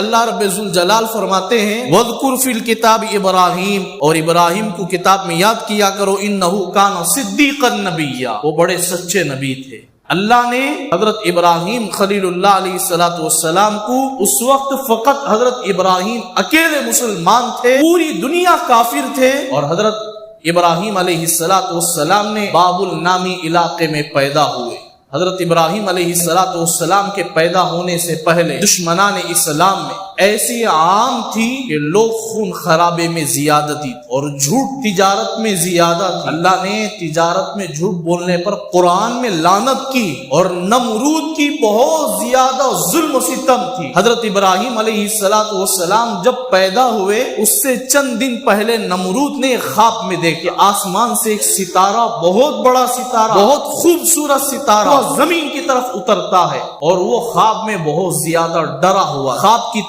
اللہ رب ذوالجلال فرماتے ہیں وَاذْكُرْ فِي الْكِتَابِ ابراہیم، اور ابراہیم کو کتاب میں یاد کیا کرو، اِنَّهُ كَانَ صِدِّيقًا نَبِيًّا، وہ بڑے سچے نبی تھے۔ اللہ نے حضرت ابراہیم خلیل اللہ علیہ السلام کو اس وقت فقط حضرت ابراہیم اکیلے مسلمان تھے، پوری دنیا کافر تھے، اور حضرت ابراہیم علیہ السلام نے بابل نامی علاقے میں پیدا ہوئے۔ حضرت ابراہیم علیہ السلام کے پیدا ہونے سے پہلے دشمنان اسلام میں ایسی عام تھی کہ لوگ خون خرابے میں زیادتی اور جھوٹ تجارت میں زیادہ تھی۔ اللہ نے تجارت میں جھوٹ بولنے پر قرآن میں لعنت کی، اور نمرود کی بہت زیادہ ظلم و ستم تھی۔ حضرت ابراہیم علیہ السلام جب پیدا ہوئے اس سے چند دن پہلے نمرود نے خواب میں دیکھے آسمان سے ایک ستارہ، بہت بڑا ستارہ، بہت خوبصورت ستارہ زمین کی طرف اترتا ہے، اور وہ خواب میں بہت زیادہ ڈرا ہوا۔ خواب کی